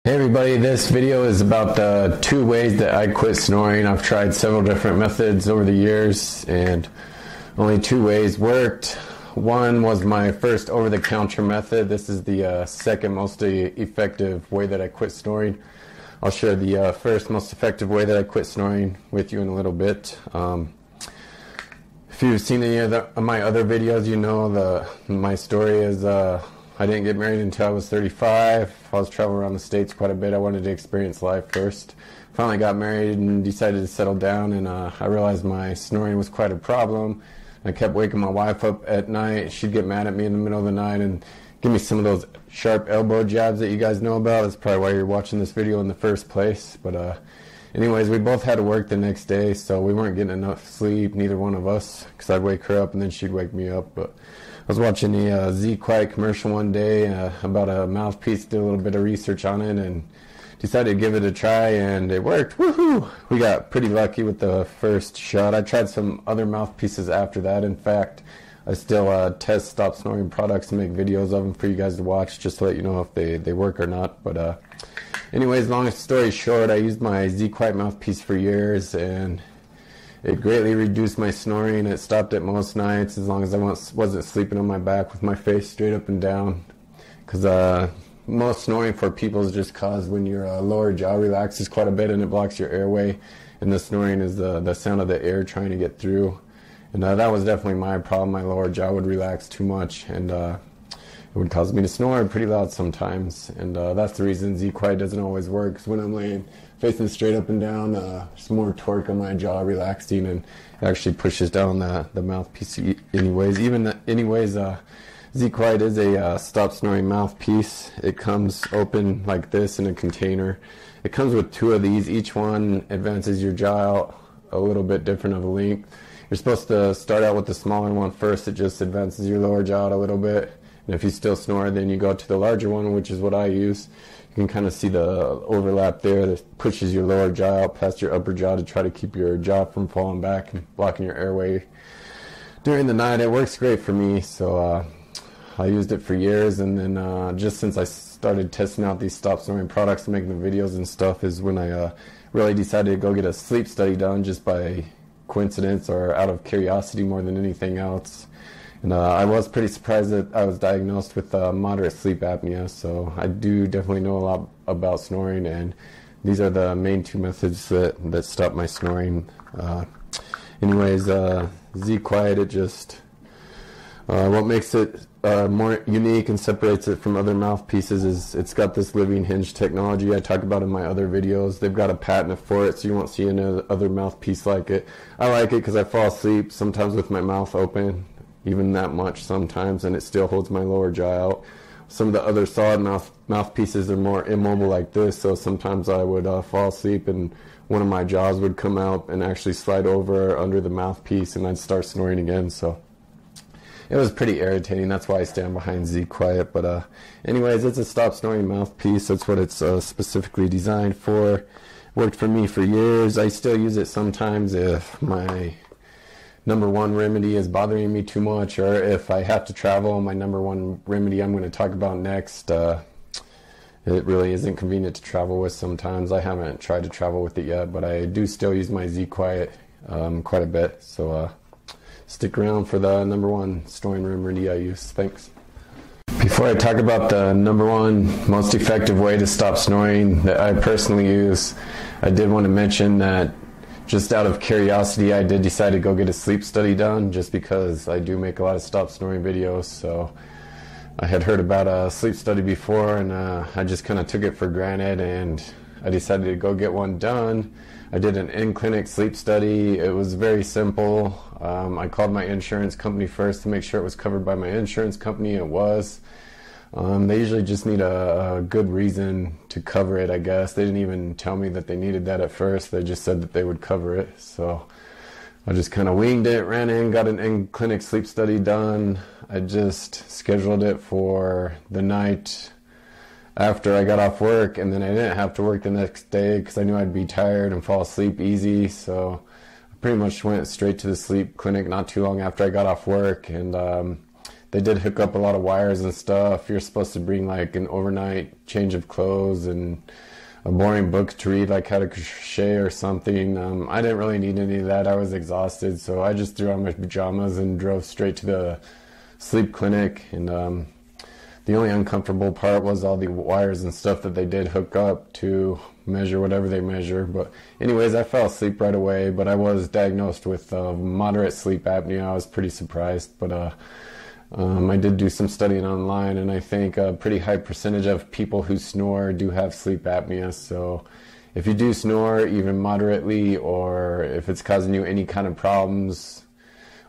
Hey everybody, this video is about the 2 ways that I quit snoring. I've tried several different methods over the years and only 2 ways worked. One was my first over-the-counter method. This is the second most effective way that I quit snoring. I'll share the first most effective way that I quit snoring with you in a little bit. If you've seen any of my other videos, you know my story is I didn't get married until I was 35. I was traveling around the States quite a bit. I wanted to experience life first. Finally got married and decided to settle down, and I realized my snoring was quite a problem. I kept waking my wife up at night. She'd get mad at me in the middle of the night and give me some of those sharp elbow jabs that you guys know about. That's probably why you're watching this video in the first place. But anyways, we both had to work the next day, so we weren't getting enough sleep, neither one of us, because I'd wake her up and then she'd wake me up. But I was watching the Zquiet commercial one day about a mouthpiece, did a little bit of research on it, and decided to give it a try, and it worked. Woohoo! We got pretty lucky with the first shot. I tried some other mouthpieces after that. In fact, I still test stop snoring products and make videos of them for you guys to watch, just to let you know if they work or not. But anyways, long story short, I used my Zquiet mouthpiece for years, and it greatly reduced my snoring. It stopped it most nights as long as I wasn't sleeping on my back with my face straight up and down. Because most snoring for people is just caused when your lower jaw relaxes quite a bit and it blocks your airway. And the snoring is the sound of the air trying to get through. And that was definitely my problem. My lower jaw would relax too much, and it would cause me to snore pretty loud sometimes. And that's the reason Zquiet doesn't always work, because when I'm laying facing straight up and down, there's more torque on my jaw relaxing, and it actually pushes down the mouthpiece anyways. Zquiet is a stop snoring mouthpiece. It comes open like this in a container. It comes with 2 of these. Each one advances your jaw out a little bit different of a length. You're supposed to start out with the smaller one first. It just advances your lower jaw out a little bit. And if you still snore, then you go to the larger one, which is what I use. You can kind of see the overlap there that pushes your lower jaw out past your upper jaw to try to keep your jaw from falling back and blocking your airway during the night. It works great for me, so I used it for years. And then just since I started testing out these stop snoring products and making the videos and stuff is when I really decided to go get a sleep study done, just by coincidence or out of curiosity more than anything else. And I was pretty surprised that I was diagnosed with moderate sleep apnea, so I do definitely know a lot about snoring, and these are the main 2 methods that stop my snoring. Anyways, Zquiet, it just what makes it more unique and separates it from other mouthpieces is it's got this living hinge technology I talk about in my other videos. They've got a patent for it, so you won't see any other mouthpiece like it. I like it because I fall asleep sometimes with my mouth open, even that much sometimes, and it still holds my lower jaw out. Some of the other solid mouthpieces are more immobile like this, so sometimes I would fall asleep and one of my jaws would come out and actually slide over under the mouthpiece, and I'd start snoring again. So it was pretty irritating. That's why I stand behind Zquiet. But anyways, it's a stop snoring mouthpiece. That's what it's specifically designed for. Worked for me for years. I still use it sometimes if my number 1 remedy is bothering me too much, or if I have to travel. My number 1 remedy I'm going to talk about next, it really isn't convenient to travel with sometimes. I haven't tried to travel with it yet, but I do still use my Zquiet quite a bit. So stick around for the number 1 snoring remedy I use. Thanks. Before I talk about the number 1 most effective way to stop snoring that I personally use, I did want to mention that just out of curiosity, I did decide to go get a sleep study done, just because I do make a lot of stop snoring videos. So I had heard about a sleep study before, and I just kind of took it for granted, and I decided to go get one done. I did an in-clinic sleep study. It was very simple. I called my insurance company first to make sure it was covered by my insurance company. It was. They usually just need a good reason to cover it, I guess. They didn't even tell me that they needed that at first. They just said that they would cover it. So I just kind of winged it, ran in, got an in-clinic sleep study done. I just scheduled it for the night after I got off work, and then I didn't have to work the next day because I knew I'd be tired and fall asleep easy. So I pretty much went straight to the sleep clinic not too long after I got off work, and they did hook up a lot of wires and stuff. You're supposed to bring like an overnight change of clothes and a boring book to read, like how to crochet or something. I didn't really need any of that. I was exhausted, so I just threw on my pajamas and drove straight to the sleep clinic. And the only uncomfortable part was all the wires and stuff that they did hook up to measure whatever they measure. But anyways, I fell asleep right away, but I was diagnosed with moderate sleep apnea. I was pretty surprised, but I did do some studying online, and I think a pretty high percentage of people who snore do have sleep apnea. So if you do snore, even moderately, or if it's causing you any kind of problems,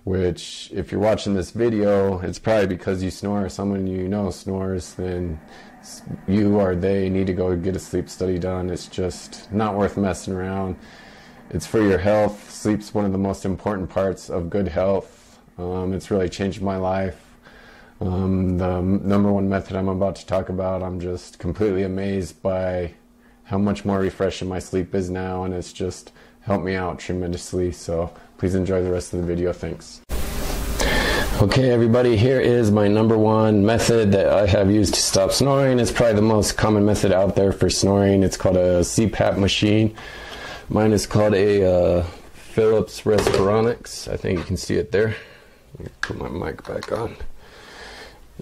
which if you're watching this video, it's probably because you snore or someone you know snores, then you or they need to go get a sleep study done. It's just not worth messing around. It's for your health. Sleep's one of the most important parts of good health. It's really changed my life. The number one method I'm about to talk about, I'm just completely amazed by how much more refreshing my sleep is now, and it's just helped me out tremendously. So please enjoy the rest of the video. Thanks. Okay, everybody, here is my number one method that I have used to stop snoring. It's probably the most common method out there for snoring. It's called a Cpap machine. Mine is called a Philips Respironics. I think you can see it there. Let me put my mic back on.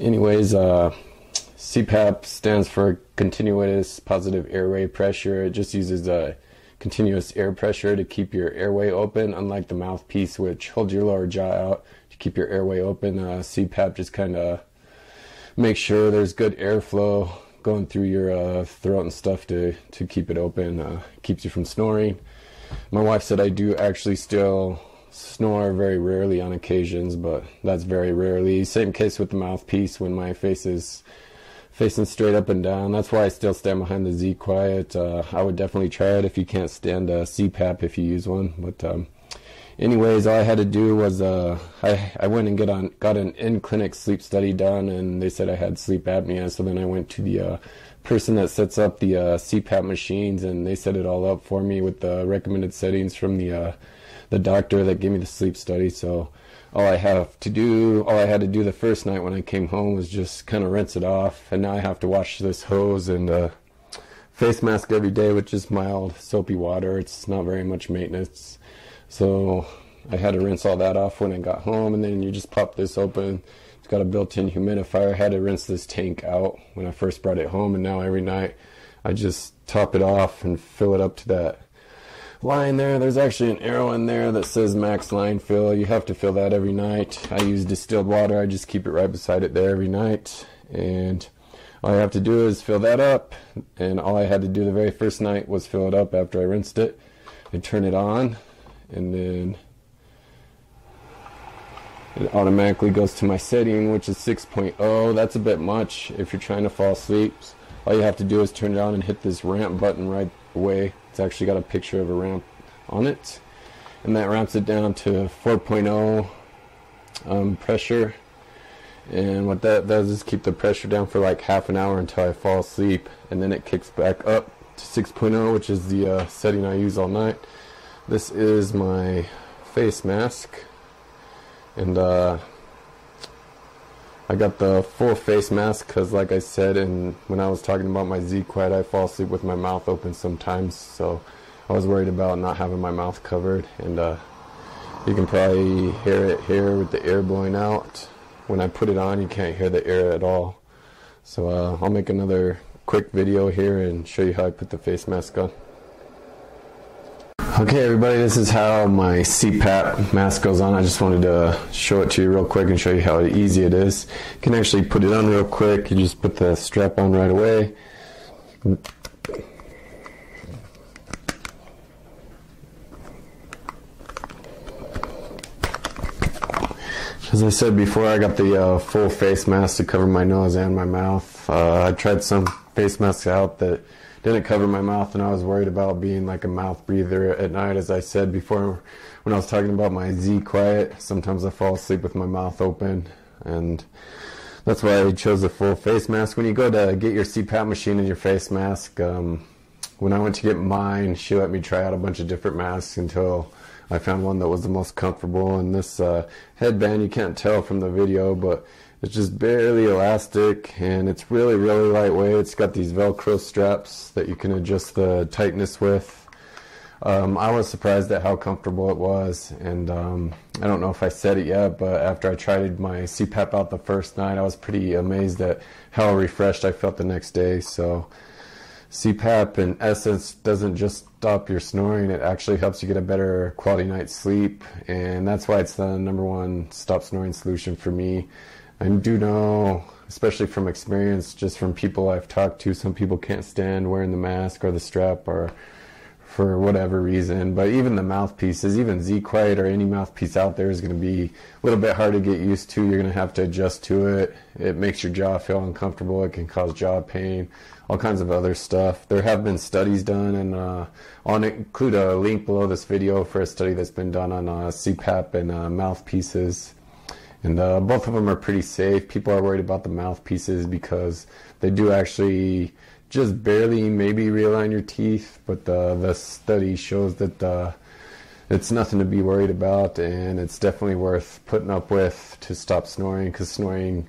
Anyways, Cpap stands for continuous positive airway pressure. It just uses continuous air pressure to keep your airway open, unlike the mouthpiece, which holds your lower jaw out to keep your airway open. Cpap just kind of makes sure there's good airflow going through your throat and stuff to keep it open. Keeps you from snoring. My wife said I do actually still snore very rarely on occasions, but that's very rarely. Same case with the mouthpiece when my face is facing straight up and down. That's why I still stand behind the Zquiet. I would definitely try it if you can't stand a Cpap if you use one. But anyways, all I had to do was I went and got an in-clinic sleep study done, and they said I had sleep apnea. So then I went to the person that sets up the Cpap machines, and they set it all up for me with the recommended settings from the doctor that gave me the sleep study. So all I had to do the first night when I came home was just kind of rinse it off, and now I have to wash this hose and face mask every day with just mild soapy water. It's not very much maintenance, so I had to rinse all that off when I got home. And then you just pop this open. It's got a built-in humidifier. I had to rinse this tank out when I first brought it home, and now every night I just top it off and fill it up to that line there. There's actually an arrow in there that says max line fill. You have to fill that every night. I use distilled water. I just keep it right beside it there every night, and all I have to do is fill that up. And all I had to do the very first night was fill it up after I rinsed it. I turn it on, and then it automatically goes to my setting, which is 6.0. That's a bit much if you're trying to fall asleep. All you have to do is turn it on and hit this ramp button right away. It's actually got a picture of a ramp on it, and that ramps it down to 4.0 pressure. And what that does is keep the pressure down for like half an hour until I fall asleep, and then it kicks back up to 6.0, which is the setting I use all night. This is my face mask, and I got the full face mask because, like I said, and when I was talking about my Zquiet, I fall asleep with my mouth open sometimes, so I was worried about not having my mouth covered. And you can probably hear it here with the air blowing out. When I put it on, you can't hear the air at all. So I'll make another quick video here and show you how I put the face mask on. Okay, everybody, this is how my Cpap mask goes on. I just wanted to show it to you real quick and show you how easy it is. You can actually put it on real quick. You just put the strap on right away. As I said before, I got the full face mask to cover my nose and my mouth. I tried some face masks out that didn't cover my mouth, and I was worried about being like a mouth breather at night. As I said before when I was talking about my Zquiet, sometimes I fall asleep with my mouth open, and that's why I chose a full face mask. When you go to get your Cpap machine and your face mask, when I went to get mine, she let me try out a bunch of different masks until I found one that was the most comfortable. And this headband, you can't tell from the video, but It's just barely elastic, and it's really, really lightweight. It's got these Velcro straps that you can adjust the tightness with. I was surprised at how comfortable it was, and I don't know if I said it yet, but after I tried my Cpap out the first night, I was pretty amazed at how refreshed I felt the next day. So Cpap in essence doesn't just stop your snoring, it actually helps you get a better quality night's sleep, and that's why it's the #1 stop snoring solution for me. I do know, especially from experience, just from people I've talked to, some people can't stand wearing the mask or the strap or for whatever reason, but even the mouthpieces, even Zquiet or any mouthpiece out there is going to be a little bit hard to get used to. You're going to have to adjust to it. It makes your jaw feel uncomfortable. It can cause jaw pain, all kinds of other stuff. There have been studies done, and I'll include a link below this video for a study that's been done on Cpap and mouthpieces. And both of them are pretty safe. People are worried about the mouthpieces because they do actually just barely maybe realign your teeth, but the study shows that it's nothing to be worried about, and it's definitely worth putting up with to stop snoring, because snoring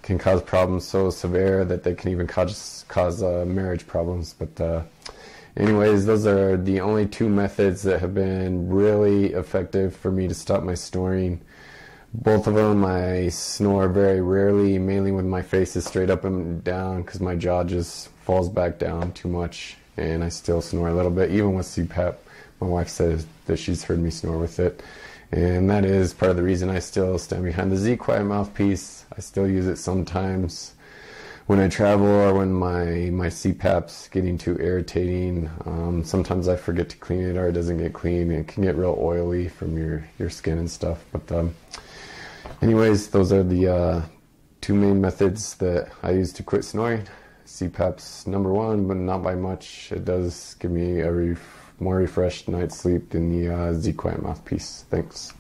can cause problems so severe that they can even cause marriage problems. But anyways, those are the only 2 methods that have been really effective for me to stop my snoring. Both of them, I snore very rarely, mainly when my face is straight up and down, because my jaw just falls back down too much, and I still snore a little bit, even with Cpap. My wife says that she's heard me snore with it, and that is part of the reason I still stand behind the Zquiet mouthpiece. I still use it sometimes when I travel or when my Cpap's getting too irritating. Sometimes I forget to clean it, or it doesn't get clean. It can get real oily from your skin and stuff. But anyways, those are the 2 main methods that I use to quit snoring. Cpap's #1, but not by much. It does give me a more refreshed night's sleep than the Zquiet mouthpiece. Thanks.